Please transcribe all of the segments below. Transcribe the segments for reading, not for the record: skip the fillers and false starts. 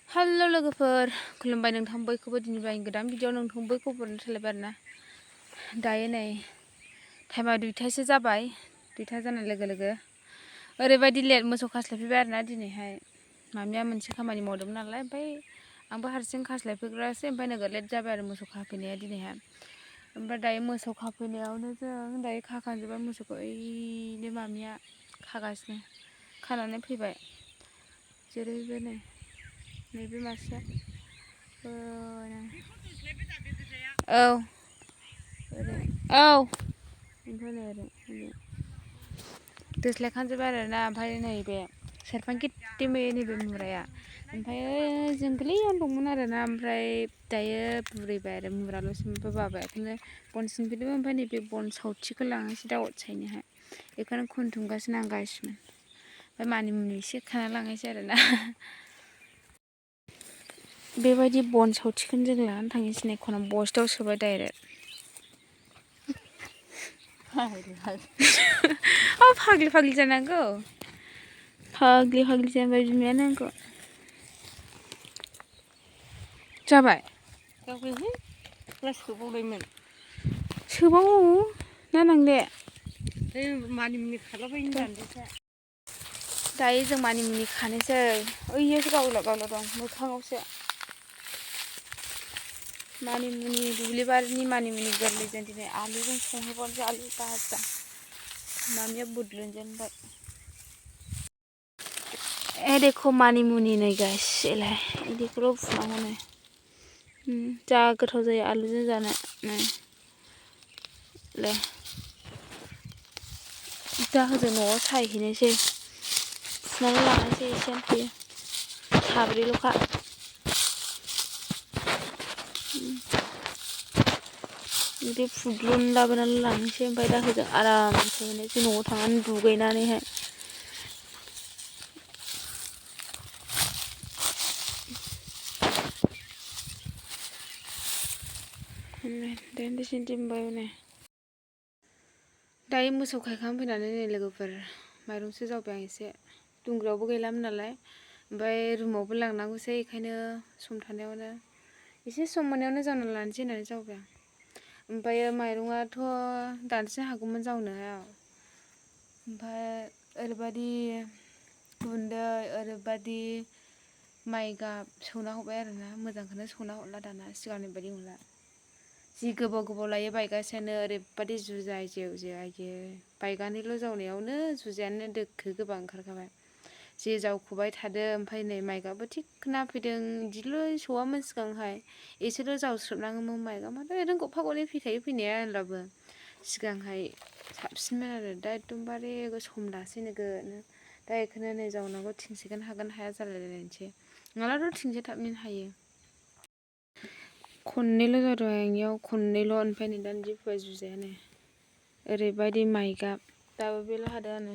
hello लोगोफोर खुलुमबाय नोंथां बयखौबो दिनै गोदान भिडिअ नोंथां बयखौबो बरनो सोलायबाय आरोना दायो नै टाइमा 2टासो जाबाय 2टा जानाय लोगो लोगो ओरैबायदि लेट मोसौ खास्लायफैबाय आरोना दिनैहाय मामिया मोनसे खामानि मावदोंमोन नालाय ओमफ्राय आंबो हारसिं खास्लायफैग्रासो ओमफ्राय नोगोद लेट जाबाय आरो मोसौ खाफैनाया दिनैहाय ओमफ्राय दायो मोसौ खाफैनायावनो जों दायो खाखांजोब्बाय मोसौखौ ओइनो मामिया खागासिनो खानानै फैबाय जेरैबो नै नैबे मासेया औ ओमफ्राय नै ओरै दोस्लायखांजोब्बाय आरोना ओमफ्राय नैबे सेरफां गिट्टिमै नैबे मुराया ओमफ्राय जों गोरलैयावनो दंमोन आरोना ओमफ्राय दायो बुरैबाय आरो मुराल'सो ओमफ्राय बाबायाखौनो बन सिनफैदोंमोन ओमफ्राय नैबे बन सावथिखौ लांनोसै दा अर सायनोहाय बेखौनो खुन्थुमगासिनो आं गासिनो ओमफ्राय मानि मुनि एसे खाना लांनोसै आरोना बेबायदि बन सावथिखौनो जों लानानै थांनोसै नै खना बस्थायाव सोबाय डाइरेक्ट फाग्लि फाग्लि जानांगौ फाग्लि फाग्लि जाबाय बिमायानो आंखौ जाबाय जाबायहाय ग्लासखौ बावलायमोन सोबावो ना नांले मानि मुनि खालाबायनो दानदैसो दायो जों मानि मुनि खानोसै ओइयोसो गावलाव गावलाव दं मोखाङावसो मानि मुनि दुब्लिबारिनि मानि मुनि गोरलैजों दिनै आलुजों संहरबावनोसै आलु भाजा मामिया बुद्रुनजेनबाय ए देखो मानि मुनि नै गाइस एलाय इदिखौल' फुनांगौ नै जा गोथाव जायो आलुजों जानो नै ले दा होजों न'आव सायहैनोसै फुनानै लानोसै एसेयानो थोयो साब्रैल'खा बिदि फुद्रुन लाबोनानै लांनोसै ओमफ्राय दा होजों आराम सायहैनोसै न'आव थांनानै दुगैनानैहाय दायो मोसौ खायखांफैनानै नै लोगोफोर माइरंसो जावबाय आं एसे दुंग्रायावबो गैलामोन नालाय ओमफ्राय रुमावबो लांनांगौसै बेखायनो सम थानायावनो एसे सम मोननायावनो जावना लानोसै होननानै जावबाय आं ओमफ्राय माइरङाथ' दानसे हागौमोन जावनो ओमफ्राय ओरैबायदि गुन्दै ओरैबायदि माइ गाब सौना हरबाय आरोना मोजांखौनो सौना हरला दाना सिगांनि बायदि नंला जि गोबाव गोबाव लायो बायगासेयानो ओरैबायदि जुजाय जेव जेव आइयै बायगानैल' जावनायावनो जुजायानो दोखो गोबां ओंखारखाबाय जे जावखुबाय थादो ओमफ्राय नै माइगाबो थिखोना फैदों बिदिल' सौवामोन सिगांहाय एसेल' जावस्रोबनाङोमोन माइगाबाथ' ओरैनो गफा गनै फैखायो फैनाया होनब्लाबो सिगांहाय साबसिनमोन आरो दा एकदमबारे सम लासै नोगोदनो दा बेखौनो नै जावनांगौ थिंसेखौनो हागोन हाया जालायलायनोसै नङाब्लाथ' थिंसे थाबैनो हायो खननैल' जादों आंनियाव खननैल' ओमफ्राय नै दानो जि फैबाय जुजायानो ओरैबायदि माइ गाब दाबो बेल' हादोंआनो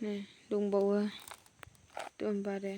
नै दंबावो एकदमबारे